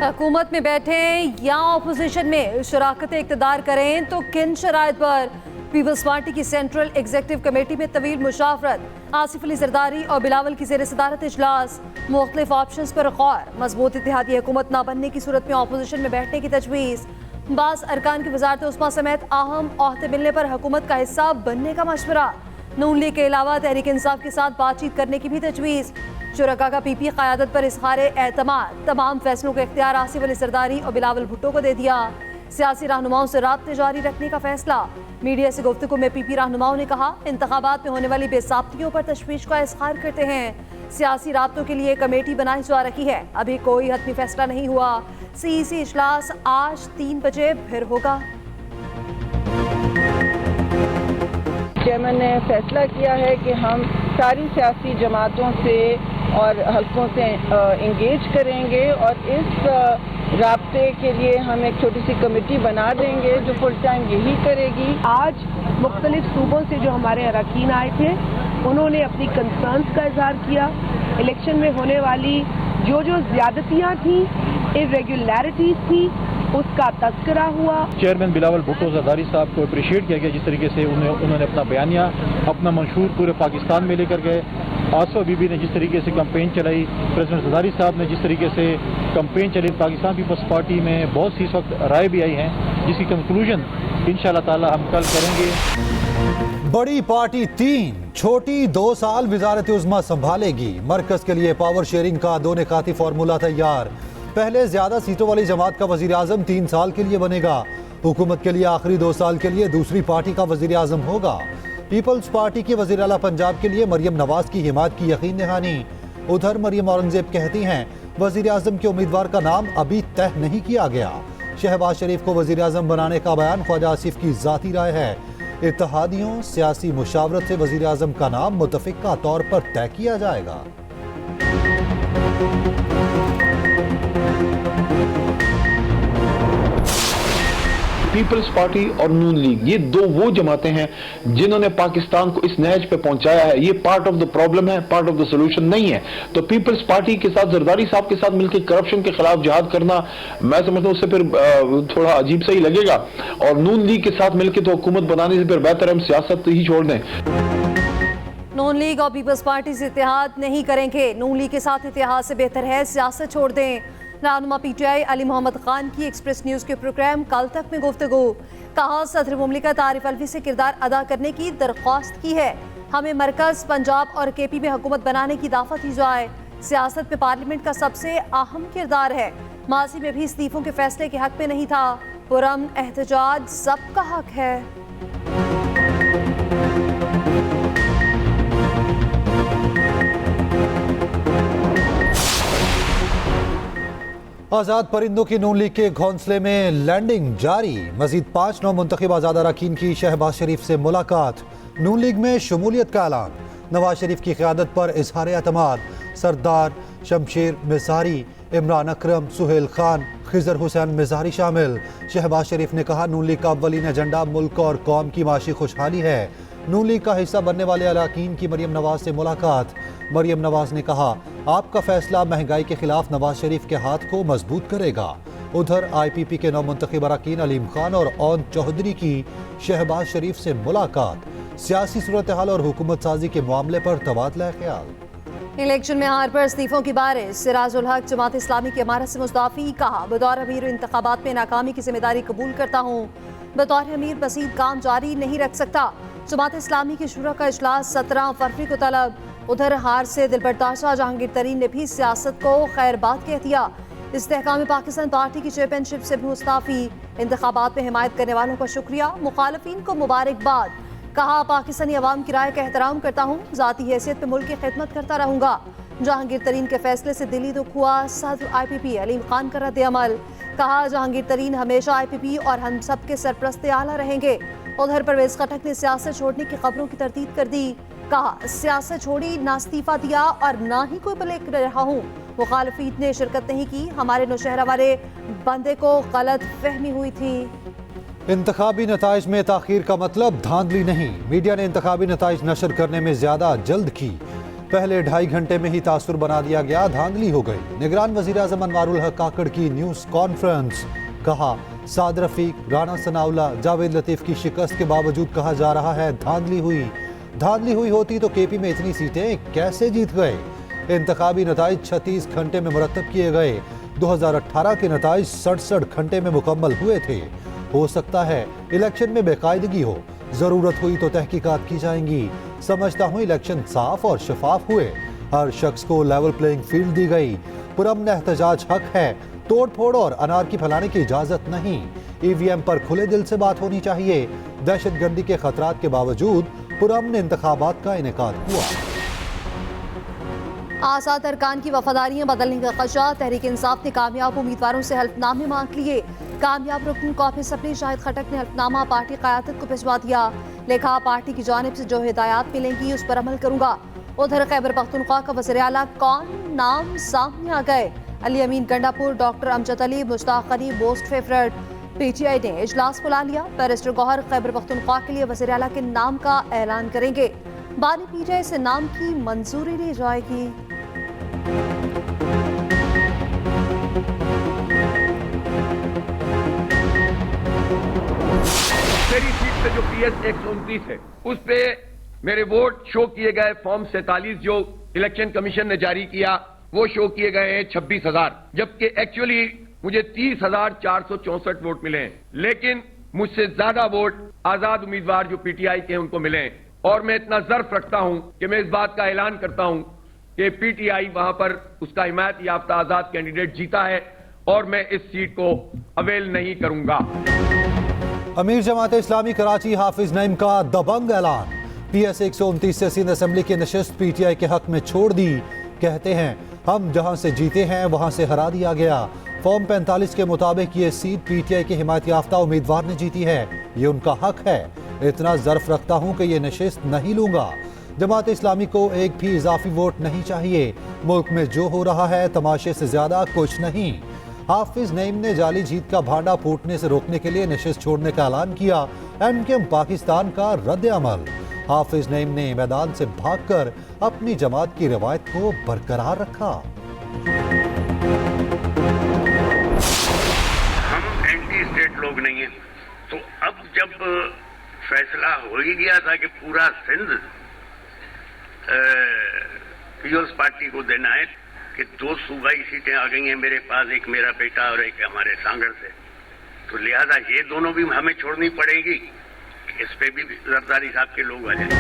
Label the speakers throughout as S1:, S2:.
S1: हुकूमत में बैठे या अपोजिशन में शराकत इक़्तिदार करें तो किन शराइत पर पीपल्स पार्टी की सेंट्रल एग्जीक्यूटिव कमेटी में तवील मुशावरत। आसिफ अली जरदारी और बिलावल की ज़ेर सदारत इजलास। मुख्तलिफ ऑप्शन पर गौर। मजबूत इत्तेहादी हुकूमत ना बनने की सूरत में अपोजिशन में बैठने की तजवीज़। बास अरकान की वजारत उस्मा समेत अहम ओहदे मिलने पर हुकूमत का हिस्सा बनने का मशवरा। नून लीग के अलावा तहरीक इंसाफ के साथ बातचीत करने की भी तजवीज़। शुरका का पीपी क़यादत पर इज़हारे एतमाद। तमाम फैसलों का इख्तियार आसिफ अली जरदारी और बिलावल भुट्टो को दे दिया। सियासी रहनुमाओं से राब्ते जारी रखने का फैसला। मीडिया से गुफ्तगू में पीपी रहनुमाओं ने कहा, इंतखाबात में होने वाली बेसाब्तियों पर तशवीश का इज़हार करते हैं। सियासी राब्तों के लिए कमेटी बनाई जा रही है, अभी कोई हतमी फैसला नहीं हुआ। CEC इजलास आज 3 बजे फिर होगा।
S2: चेयरमैन ने फैसला किया है कि हम सारी सियासी जमातों से और हल्कों से इंगेज करेंगे और इस राब्ते के लिए हम एक छोटी सी कमेटी बना देंगे जो फुल टाइम यही करेगी।
S3: आज मुख्तलिफ सूबों से जो हमारे अरकान आए थे उन्होंने अपनी कंसर्न्स का इजहार किया। इलेक्शन में होने वाली जो ज्यादतियाँ थी, इर्रेगुलरिटीज थी, उसका तस्करा हुआ।
S4: चेयरमैन बिलावल भुट्टो जरदारी साहब को अप्रिशिएट किया गया जिस तरीके से उन्होंने अपना बयानिया अपना मंशूर पूरे पाकिस्तान में लेकर गए। आसफा बीबी ने जिस तरीके से कैंपेन चलाई, प्रेसिडेंट जरदारी साहब ने जिस तरीके से कैंपेन चली, पाकिस्तान पीपल्स पार्टी में बहुत सी इस वक्त राय भी आई हैं जिसकी कंक्लूजन इंशाअल्लाह ताला हम कल करेंगे।
S5: बड़ी पार्टी 3, छोटी 2 साल वजारत उज़्मा संभालेगी। मरकज के लिए पावर शेयरिंग का 2 निकाती फार्मूला तैयार। पहले ज्यादा सीटों वाली जमात का वजीर आजम 3 साल के लिए बनेगा। हुकूमत के लिए आखिरी 2 साल के लिए दूसरी पार्टी का वजीर आजम होगा। पीपल्स पार्टी की वजीर आला पंजाब के लिए मरियम नवाज की हिमायत की यकीन दहानी। उधर मरियम औरंगजेब कहती हैं वजीर आजम के उम्मीदवार का नाम अभी तय नहीं किया गया। शहबाज शरीफ को वजीर आजम बनाने का बयान ख्वाजा आसिफ की जाती राय है। इत्तेहादियों सियासी मुशावरत से वजीर आजम का नाम मुतफिका तौर पर तय किया जाएगा।
S6: पीपल्स पार्टी और नून लीग, ये 2 वो जमातें हैं जिन्होंने पाकिस्तान को इस नहज पे पहुंचाया है। ये पार्ट ऑफ द प्रॉब्लम है, पार्ट ऑफ द सोल्यूशन नहीं है। तो पीपल्स पार्टी के साथ जरदारी साहब के साथ मिलकर करप्शन के खिलाफ जिहाद करना, मैं समझता हूं उससे फिर थोड़ा अजीब सा ही लगेगा। और नून लीग के साथ मिलकर तो हुकूमत बनाने से फिर बेहतर हम सियासत ही छोड़ दें।
S1: नून लीग और पीपल्स पार्टी से इत्तेहाद नहीं करेंगे। नून लीग के साथ इत्तेहाद से बेहतर है सियासत छोड़ दें। रहनुमा PTI अली मोहम्मद खान की एक्सप्रेस न्यूज़ के प्रोग्राम कल तक में गुफ्तगू। कहा, सदर मुमलिकत आरिफ अलवी से किरदार अदा करने की दरख्वास्त की है। हमें मरकज, पंजाब और KP में हुकूमत बनाने की दावत दी जाए। सियासत में पार्लियामेंट का सबसे अहम किरदार है। माजी में भी इस्तीफों के फैसले के हक में नहीं था। पुरअमन एहतजाज सबका हक है।
S5: आज़ाद परिंदों की नून लीग के घोंसले में लैंडिंग जारी। मजीद 5 नौ मुंतखब आज़ाद अरकान की शहबाज शरीफ से मुलाकात। नून लीग में शमूलियत का ऐलान। नवाज शरीफ की क़यादत पर इजहार एतमाद। सरदार शमशेर मिज़ारी, इमरान अकरम, सुहेल खान, खिजर हुसैन मिज़ारी शामिल। शहबाज शरीफ ने कहा, नून लीग का अव्वलीन एजेंडा मुल्क और कौम की माशी खुशहाली है। नून लीग का हिस्सा बनने वाले अरकान की मरियम नवाज से मुलाकात। मरियम नवाज ने कहा, आपका फैसला महंगाई के खिलाफ नवाज शरीफ के हाथ को मजबूत करेगा। उधर IPP के 9 मुंतखब अरकान अलीम खान और ओन चौधरी की शहबाज शरीफ से मुलाकात। सियासी सूरत हाल और हुकूमत साजी के मामले पर तबादला ख्याल।
S1: इलेक्शन में हार पर इस्तीफों की बारिश। सिराजुल हक जमात इस्लामी की इमारत से मुस्तफी। कहा, बतौर अमीर इंतखाबात में नाकामी की जिम्मेदारी कबूल करता हूँ। बतौर अमीर मज़ीद काम जारी नहीं रख सकता। जमात इस्लामी की शुरा का इजलास 17 फरवरी को तलब। उधर हार से दिलबर्दाशा जहांगीर तरीन ने भी सियासत को खैरबाद कह दिया। इस्तेहकाम पाकिस्तान पार्टी की चेयरमैनशिप से भी मुस्ताफी। इंतखाबात में हिमायत करने वालों का शुक्रिया, मुखालफिन को मुबारकबाद। कहा, पाकिस्तानी अवाम की राय का एहतराम करता हूँ। ज़ाती हैसियत में मुल्क की खिदमत करता रहूँगा। जहांगीर तरीन के फैसले से दिली दुख हुआ। सदर IPP अलीम खान का रद्द अमल। कहा, जहांगीर तरीन हमेशा IPP और हम सब के सरप्रस्ते आला रहेंगे। उधर परवेज खटक ने सियासत छोड़ने की खबरों की तरदीद कर दी। कहा, सियासत छोड़ी, ना इस्तीफा दिया और ना ही कोई ब्रेक रहा हूँ। मुखालफीन ने शिरकत नहीं की। हमारे नौशहरा वाले बंदे को गलत फहमी हुई थी।
S5: इंतखाबी नताइज में ताखीर का मतलब धांधली नहीं। मीडिया ने इंतखाबी नताइज नशर करने में ज्यादा जल्द की। पहले 2.5 घंटे में ही तासुर बना दिया गया, धांधली हो गई। निगरान वजीर आजम अनवारुल हक काकड़ की न्यूज कॉन्फ्रेंस, कहा साद रफीक, राना सनाउल्ला, जावेद लतीफ की शिकस्त के बावजूद कहा जा रहा है धांधली हुई। धांधली हुई होती तो केपी में इतनी सीटें कैसे जीत गए। इंतखाबी नताइज 36 घंटे में मुरतब किए गए। 2018 के नताइज 67 घंटे में मुकम्मल हुए थे। हो सकता है इलेक्शन में बेकायदगी हो, जरूरत हुई तो तहकीकात की जाएंगी। समझता हूं इलेक्शन साफ और शफाफ हुए। हर शख्स को लेवल प्लेइंग फील्ड दी गई। पुरअमन एहतजाज हक है, तोड़ फोड़ और अनारकी फैलाने की इजाजत नहीं। ईवीएम पर खुले दिल से बात होनी चाहिए। दहशतगर्दी के खतरात के बावजूद पुरअमन इंतखाबात का इनेकाद हुआ।
S1: आज़ाद अरकान की वफादारियां बदलने का खदशा। तहरीक इंसाफ ने कामयाब उम्मीदवारों से हल्फनामे मांग लिए। कामयाब रुकन कौमी सफरी शाहिद खटक ने हल्फनामा पार्टी क़यादत को भिजवा दिया। लिखा, पार्टी की जानिब से जो हिदायत मिलेंगी उस पर अमल करूंगा। उधर खैबर पख्तूनख्वा का वज़ीर आला कौन नाम सामने आ गए। Ali Amin Gandapur, doctor Amjad Ali, Mushtaq Ali most favourite. PTI ने इजलास बुला लिया। बैरिस्टर गौहर खैबर पख्तूनख्वा के लिए वज़ीर आला के नाम का ऐलान करेंगे। बानी पीटीआई से नाम की मंजूरी ली जाएगी।
S7: मेरी सीट पे जो PS 129 है उस पे मेरे वोट शो किए गए फॉर्म 47 जो इलेक्शन कमीशन ने जारी किया वो शो किए गए हैं 26,000, जबकि एक्चुअली मुझे 30,464 वोट मिले हैं। लेकिन मुझसे ज्यादा वोट आजाद उम्मीदवार जो पीटीआई के हैं उनको मिले हैं। और मैं इतना ज़र्फ रखता हूं कि मैं इस बात का ऐलान करता हूं कि पीटीआई वहां पर उसका हिमायत याफ्ता आजाद कैंडिडेट जीता है और मैं इस सीट को अवेल नहीं करूंगा।
S5: अमीर जमात इस्लामी कराची हाफिज नईम का दबंग ऐलान। PS 129 से सिंध असेंबली की नशिस्त पीटीआई के हक में छोड़ दी। कहते हैं हम जहां से जीते हैं वहां से हरा दिया गया। फॉर्म 45 के मुताबिक ये सीट पीटीआई के हिमायत याफ्ता उम्मीदवार ने जीती है। ये उनका हक है। इतना ज़र्फ रखता हूं कि ये नशिस्त नहीं लूंगा। जमात इस्लामी को एक भी इजाफी वोट नहीं चाहिए। मुल्क में जो हो रहा है तमाशे से ज्यादा कुछ नहीं। हाफिज नईम ने जाली जीत का भांडा फूटने से रोकने के लिए नशिस्त छोड़ने का ऐलान किया। MKM पाकिस्तान का रद्द अमल। हाफिज नईम ने मैदान से भागकर अपनी जमात की रवायत को बरकरार रखा।
S8: हम एंटी स्टेट लोग नहीं हैं, तो अब जब फैसला हो ही गया था कि पूरा सिंध पीपल्स पार्टी को देना है कि 2 सूबाई सीटें आ गई हैं मेरे पास, एक मेरा बेटा और एक हमारे सांगड़ से, तो लिहाजा ये दोनों भी हमें छोड़नी पड़ेगी। इस पे भी जरदारी साहब के लोग आ जाए।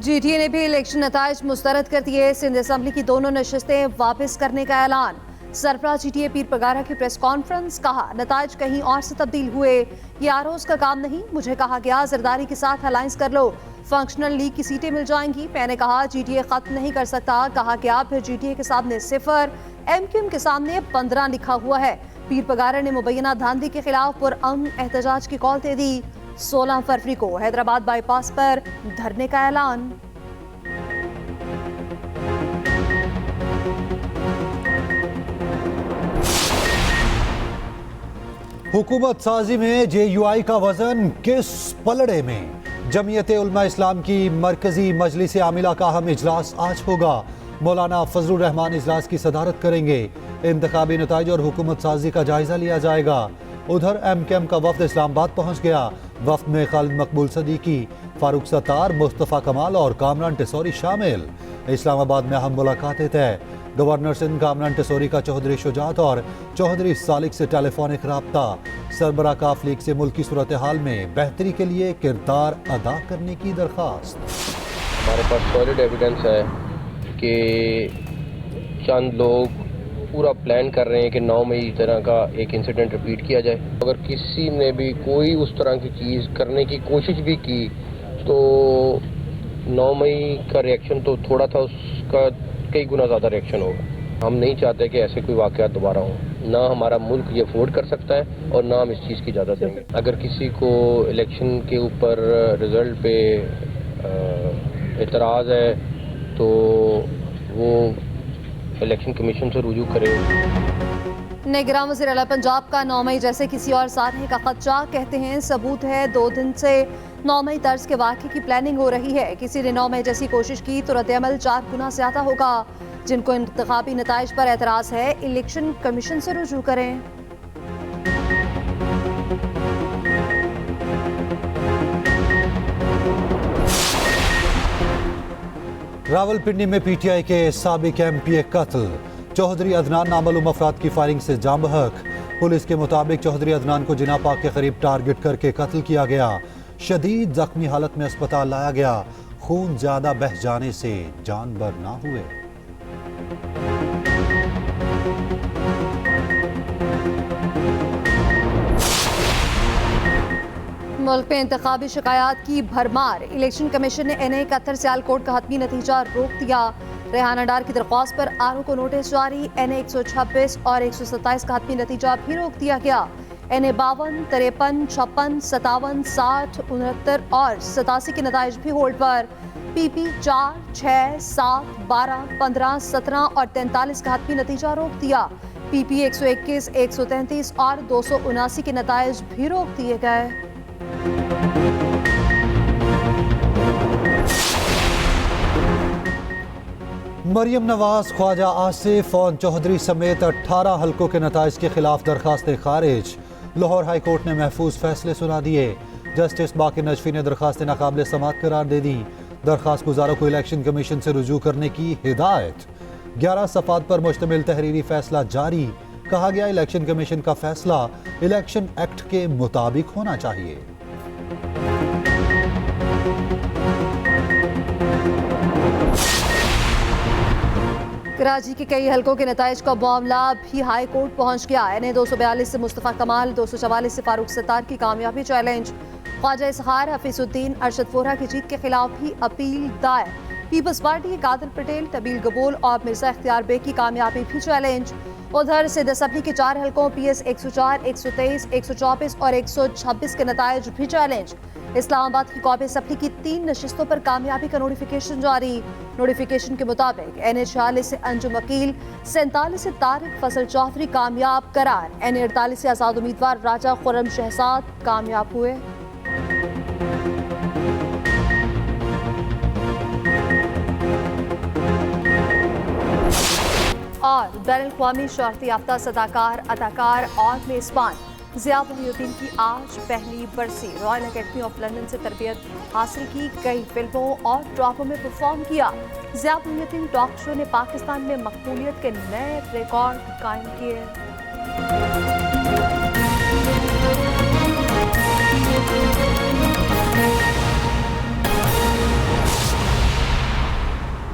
S1: जीटीए ने भी इलेक्शन नताइज मुस्तरद कर दिए। सिंध असेंबली की दोनों नशिस्तें वापस करने का ऐलान। सरबराह जीटीए पीर पगारा की प्रेस कॉन्फ्रेंस, कहा नताइज कहीं और से तब्दील हुए, ये आरोज का काम नहीं। मुझे कहा गया जरदारी के साथ अलायंस कर लो, फंक्शनल लीग की सीटें मिल जाएंगी। मैंने कहा जीटीए खत्म नहीं कर सकता। कहा गया फिर जीटीए के सामने 0, MKM के सामने 15 लिखा हुआ है। पीर पगारा ने मुबैना धांधली के खिलाफ पुरअमन एहतजाज की कॉल दे दी। 16 फरवरी को हैदराबाद बाईपास पर धरने का ऐलान।
S5: हुकूमत साजी में JUI का वजन किस पलड़े में। जमीयत उलमा इस्लाम की मरकजी मजलिस आमिला का अहम इजलास आज होगा। मौलाना फजलुर रहमान इजलास की सदारत करेंगे। इंतखाबी नताइज और हुकूमत साजी का जायजा लिया जाएगा। उधर MKM का वफ्द इस्लामाबाद पहुंच गया। वफ्द में खालिद मकबूल सदीकी, फारूक सत्तार, मुस्तफ़ा कमाल और कामरान टेसौरी शामिल। इस्लामाबाद में अहम मुलाकातें तय। गवर्नर सिंध कामरान टेसौरी का चौधरी शुजात और चौधरी सालिक से टेलीफोनिक राब्ता। सरबराह काफ लीग से मुल्क की सूरत हाल में बेहतरी के लिए किरदार अदा करने की दरख्वास्त।
S9: हमारे पास सॉलिड एविडेंस है कि चंद लोग पूरा प्लान कर रहे हैं कि 9 मई तरह का एक इंसिडेंट रिपीट किया जाए। अगर किसी ने भी कोई उस तरह की चीज़ करने की कोशिश भी की तो 9 मई का रिएक्शन तो थोड़ा था, उसका कई गुना ज़्यादा रिएक्शन होगा। हम नहीं चाहते कि ऐसे कोई वाक़यात दोबारा हो। ना हमारा मुल्क ये अफोर्ड कर सकता है और ना हम इस चीज़ की इजाज़त देंगे। अगर किसी को इलेक्शन के ऊपर रिज़ल्ट पे एतराज़ है तो वो इलेक्शन कमीशन से रुजू करे।
S1: निगरान वज़ीर आला पंजाब का 9 मई जैसे किसी और साधने का खदशा, कहते हैं सबूत है 2 दिन से 9 मई तर्ज के वाक़े की प्लानिंग हो रही है। किसी ने 9 मई जैसी कोशिश की तो रद्द-ए-अमल 4 गुना ज़्यादा होगा। जिनको इंतखाबी नताइज पर एतराज़ है, इलेक्शन कमीशन से रुजू करें।
S5: रावलपिंडी में पीटीआई के साबिक एमपीए कत्ल, चौधरी अदनान नामालूम अफराद की फायरिंग से जाम बहक। पुलिस के मुताबिक चौधरी अदनान को जिना पाक के करीब टारगेट करके कत्ल किया गया। शदीद जख्मी हालत में अस्पताल लाया गया। खून ज्यादा बह जाने से जानबर ना हुए।
S1: मुल्क में इंतखाबी शिकायत की भरमार, इलेक्शन कमीशन ने NA-71 सियालकोट का हतमी नतीजा रोक दिया। रेहाना डार की दरख्वास्त पर आरओ को नोटिस जारी। NA-126 और 127 का हतमी नतीजा भी रोक दिया गया। NA-52, 53, 56, 57, 60, 69 और 87 के नताइज भी होल्ड पर। PP 4, 6, 7, 12, 15, 17 और 43 का हतमी नतीजा रोक दिया। PP 121, 133 और 279 के नताइज भी रोक दिए गए।
S5: मरियम नवाज, ख्वाजा आसिफ और चौधरी समेत 18 हलकों के नताइज के खिलाफ दरखास्तें खारिज। लाहौर हाई कोर्ट ने महफूज फैसले सुना दिए। जस्टिस बाकी नजफी ने दरखास्तें नाकाबिले समाअत करार दे दी। दरखास्त गुजारों को इलेक्शन कमीशन से रुजू करने की हिदायत। 11 सफ़ात पर मुश्तमिल तहरीरी फैसला जारी। कहा गया इलेक्शन कमीशन का फैसला इलेक्शन एक्ट के मुताबिक होना चाहिए।
S1: कराची के कई हलकों के नताइज का मामला भी हाई कोर्ट पहुंच गया। NA-242 से मुस्तफ़ा कमाल, 244 से फारूक सत्तार की कामयाबी चैलेंज। ख्वाजा इसहार, हफीजुद्दीन, अरशद फोरा की जीत के खिलाफ भी अपील दायर। पीपल्स पार्टी के कादिर पटेल, तबील गबोल और मिर्जा इख्तियार बेग की कामयाबी भी चैलेंज। उधर सिंध असेंबली के 4 हलकों PS 104, 123, 124 और 126 के नताइज भी चैलेंज। इस्लामाबाद की कौमी असेंबली की 3 नशिस्तों पर कामयाबी का नोटिफिकेशन जारी। नोटिफिकेशन के मुताबिक NA-46 से अंजुम वकील, 47 से तारिक फजल चौधरी कामयाब करार। NA-48 से आजाद उम्मीदवार राजा खुर्रम शहजाद कामयाब हुए। और बैनुल-अक़वामी शोहरत याफ्ता सदाकार, अदाकार और मेज़बान ज़िया मोहिउद्दीन की आज पहली बरसी। रॉयल अकेडमी ऑफ लंदन से तरबियत हासिल की, कई फिल्मों और ड्रामों में परफॉर्म किया। ज़िया मोहिउद्दीन टॉक शो ने पाकिस्तान में मकबूलियत के नए रिकॉर्ड कायम किए।